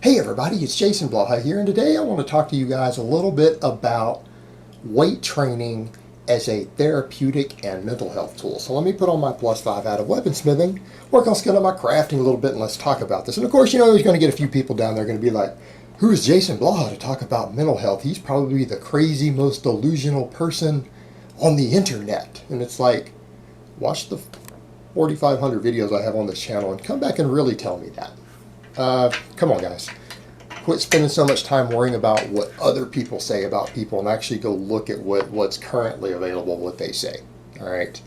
Hey everybody, it's Jason Blaha here, and today I want to talk to you guys a little bit about weight training as a therapeutic and mental health tool. So let me put on my +5 out of weaponsmithing, work on skilling my crafting a little bit, and let's talk about this. And of course, there's going to get a few people down there going to be like, who's Jason Blaha to talk about mental health? He's probably the crazy, most delusional person on the internet. And it's like, watch the 4,500 videos I have on this channel and come back and really tell me that. Come on, guys. Quit spending so much time worrying about what other people say about people and actually go look at what's currently available, what they say. All right.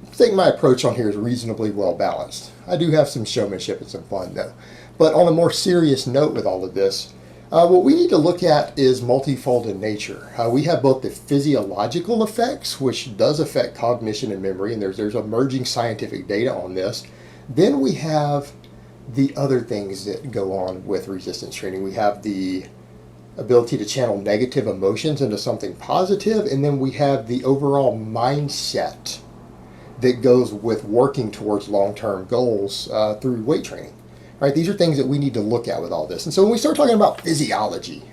I think my approach on here is reasonably well balanced. I do have some showmanship and some fun, though. But on a more serious note with all of this, what we need to look at is multifold in nature. We have both the physiological effects, which does affect cognition and memory, and there's emerging scientific data on this. Then we have the other things that go on with resistance training. We have the ability to channel negative emotions into something positive, and then we have the overall mindset that goes with working towards long-term goals through weight training. Right? These are things that we need to look at with all this. And so when we start talking about physiology,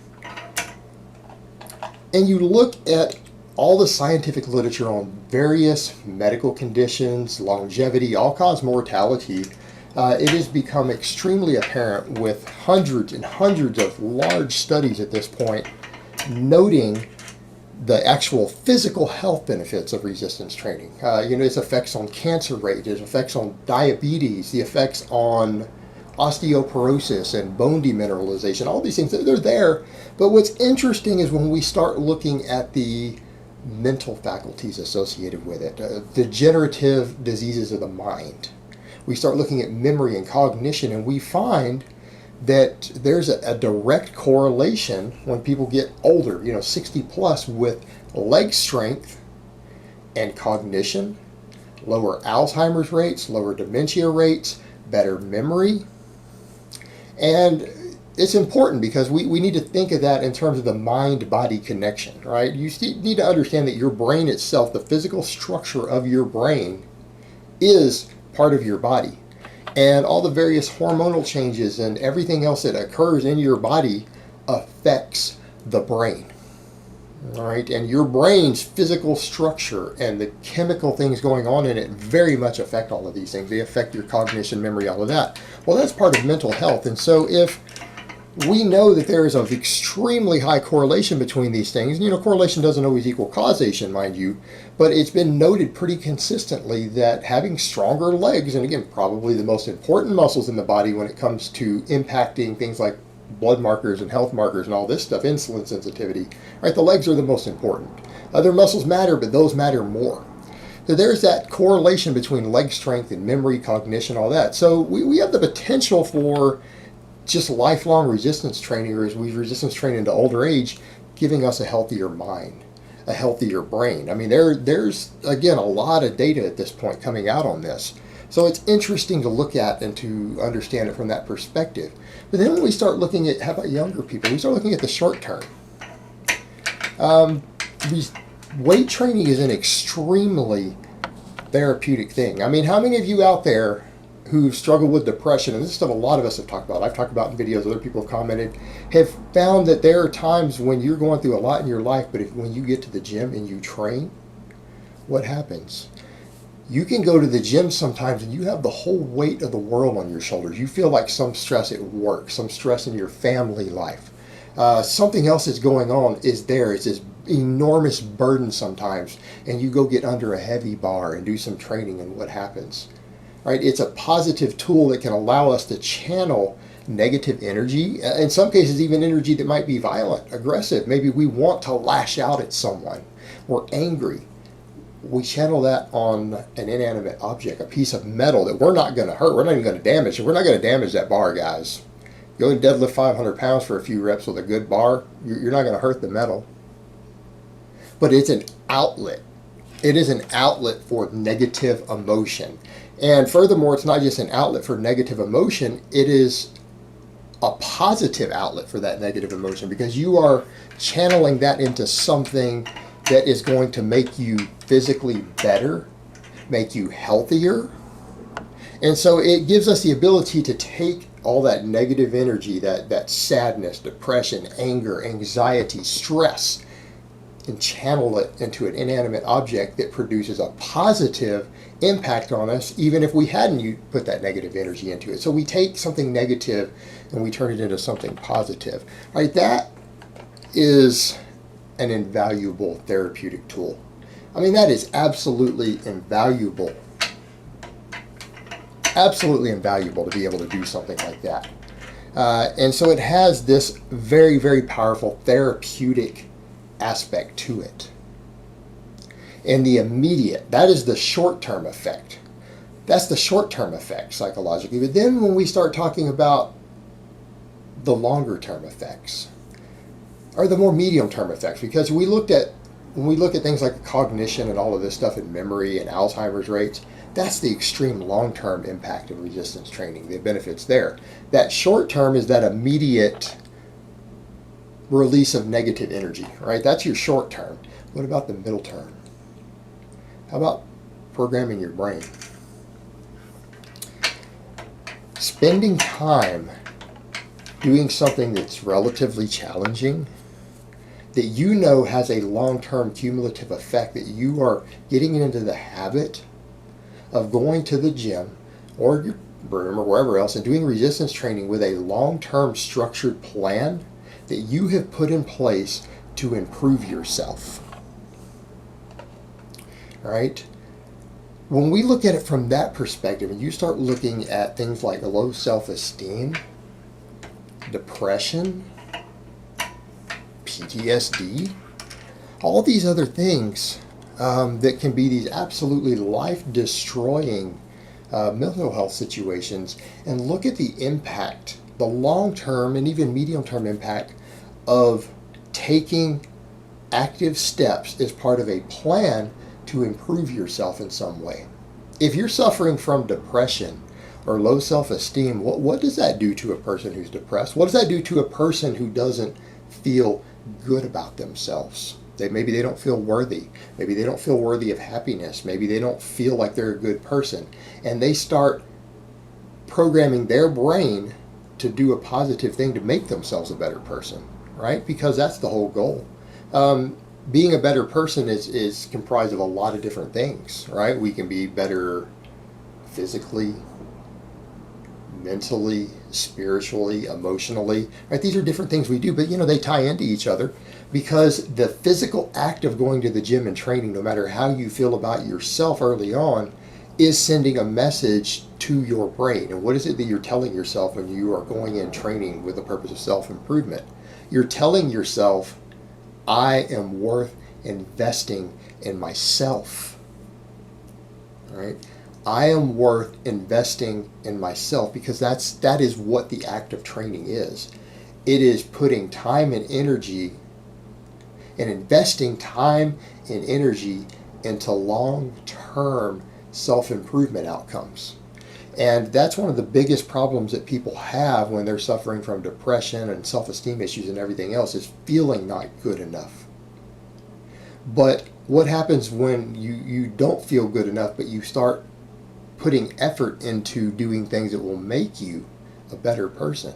and you look at all the scientific literature on various medical conditions, longevity, all-cause mortality, it has become extremely apparent with hundreds and hundreds of large studies at this point noting the actual physical health benefits of resistance training. Its effects on cancer rate, its effects on diabetes, the effects on osteoporosis and bone demineralization, all these things, they're there. But what's interesting is when we start looking at the mental faculties associated with it, degenerative diseases of the mind. We start looking at memory and cognition, and we find that there's a direct correlation when people get older, 60 plus, with leg strength and cognition, lower Alzheimer's rates, lower dementia rates, better memory. And it's important because we need to think of that in terms of the mind-body connection, right? You need to understand that your brain itself, the physical structure of your brain, is part of your body, and all the various hormonal changes and everything else that occurs in your body affects the brain. All right, and your brain's physical structure and the chemical things going on in it very much affect all of these things. They affect your cognition, memory, all of that. Well, that's part of mental health. And so if we know that there is an extremely high correlation between these things. Correlation doesn't always equal causation, mind you, but it's been noted pretty consistently that having stronger legs, and again, probably the most important muscles in the body when it comes to impacting things like blood markers and health markers and all this stuff, insulin sensitivity, right? The legs are the most important. Other muscles matter, but those matter more. So there's that correlation between leg strength and memory, cognition, all that. So we have the potential for just lifelong resistance training, or as we resistance train into older age, giving us a healthier mind, a healthier brain. I mean, there's again a lot of data at this point coming out on this. So it's interesting to look at and to understand it from that perspective. But then when we start looking at, how about younger people? We start looking at the short term. Weight training is an extremely therapeutic thing. I mean, how many of you out there who struggle with depression, and this is stuff a lot of us have talked about, I've talked about in videos, other people have commented, have found that there are times when you're going through a lot in your life, but when you get to the gym and you train, what happens? You can go to the gym sometimes and you have the whole weight of the world on your shoulders. You feel like some stress at work, some stress in your family life. Something else that's going on is there. It's this enormous burden sometimes, and you go get under a heavy bar and do some training, and what happens? Right? It's a positive tool that can allow us to channel negative energy, in some cases even energy that might be violent, aggressive. Maybe we want to lash out at someone. We're angry. We channel that on an inanimate object, a piece of metal that we're not going to hurt. We're not even going to damage. We're not going to damage that bar, guys. You only deadlift 500 pounds for a few reps with a good bar. You're not going to hurt the metal. But it's an outlet. It is an outlet for negative emotion. And furthermore, it's not just an outlet for negative emotion, it is a positive outlet for that negative emotion, because you are channeling that into something that is going to make you physically better, make you healthier. And so it gives us the ability to take all that negative energy, that sadness, depression, anger, anxiety, stress, and channel it into an inanimate object that produces a positive impact on us, even if we hadn't put that negative energy into it. So we take something negative and we turn it into something positive. Right? That is an invaluable therapeutic tool. I mean, that is absolutely invaluable. Absolutely invaluable to be able to do something like that. And so it has this very, very powerful therapeutic aspect to it. And the immediate, that is the short-term effect. That's the short-term effect psychologically. But then when we start talking about the longer-term effects, or the more medium-term effects, because when we look at things like cognition and all of this stuff and memory and Alzheimer's rates, that's the extreme long-term impact of resistance training, the benefits there. That short-term is that immediate release of negative energy, right? That's your short-term. What about the middle term? How about programming your brain? Spending time doing something that's relatively challenging, that you know has a long-term cumulative effect, that you are getting into the habit of going to the gym or your room or wherever else and doing resistance training with a long-term structured plan that you have put in place to improve yourself. All right? When we look at it from that perspective and you start looking at things like low self-esteem, depression, PTSD, all these other things that can be these absolutely life-destroying mental health situations, and look at the impact, the long-term and even medium-term impact of taking active steps as part of a plan to improve yourself in some way. If you're suffering from depression or low self-esteem, what does that do to a person who's depressed? What does that do to a person who doesn't feel good about themselves? Maybe they don't feel worthy. Maybe they don't feel worthy of happiness. Maybe they don't feel like they're a good person. And they start programming their brain to do a positive thing to make themselves a better person, right? Because that's the whole goal. Being a better person is comprised of a lot of different things, right? We can be better physically, mentally, spiritually, emotionally, right? These are different things we do, but they tie into each other, because the physical act of going to the gym and training, no matter how you feel about yourself early on, is sending a message to your brain. And what is it that you're telling yourself when you are going in training with the purpose of self-improvement? You're telling yourself, I am worth investing in myself, right? I am worth investing in myself, because that is what the act of training is. It is putting time and energy and investing time and energy into long-term self-improvement outcomes. And that's one of the biggest problems that people have when they're suffering from depression and self-esteem issues and everything else, is feeling not good enough. But what happens when you don't feel good enough, but you start putting effort into doing things that will make you a better person?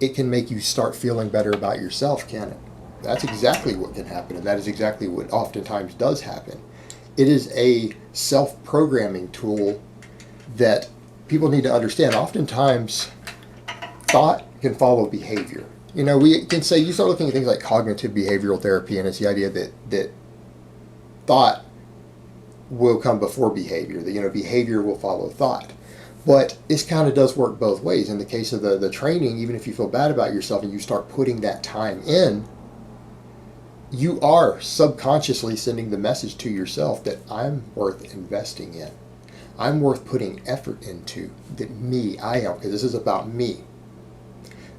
It can make you start feeling better about yourself, can it? That's exactly what can happen, and that is exactly what oftentimes does happen. It is a self-programming tool that people need to understand. Oftentimes, thought can follow behavior. We can say, you start looking at things like cognitive behavioral therapy, and it's the idea that thought will come before behavior, that behavior will follow thought. But this kind of does work both ways. In the case of the training, even if you feel bad about yourself and you start putting that time in, you are subconsciously sending the message to yourself that I'm worth investing in. I'm worth putting effort into, that I am, because this is about me.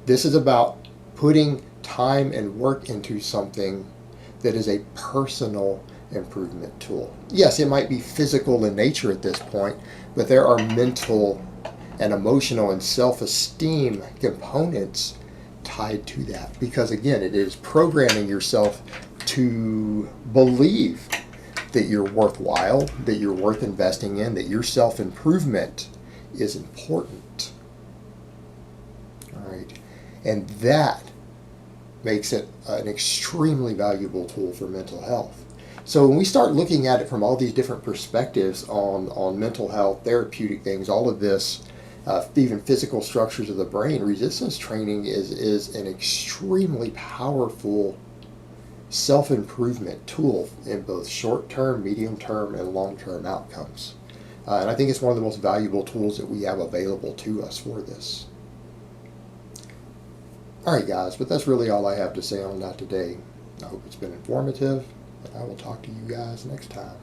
This is about putting time and work into something that is a personal improvement tool. Yes, it might be physical in nature at this point, but there are mental and emotional and self-esteem components tied to that, because again, it is programming yourself to believe that you're worthwhile, that you're worth investing in, that your self-improvement is important. right? And that makes it an extremely valuable tool for mental health. So when we start looking at it from all these different perspectives on mental health, therapeutic things, all of this, even physical structures of the brain, resistance training is an extremely powerful self-improvement tool in both short-term, medium-term, and long-term outcomes. And I think it's one of the most valuable tools that we have available to us for this. Alright guys, but that's really all I have to say on that today. I hope it's been informative, and I will talk to you guys next time.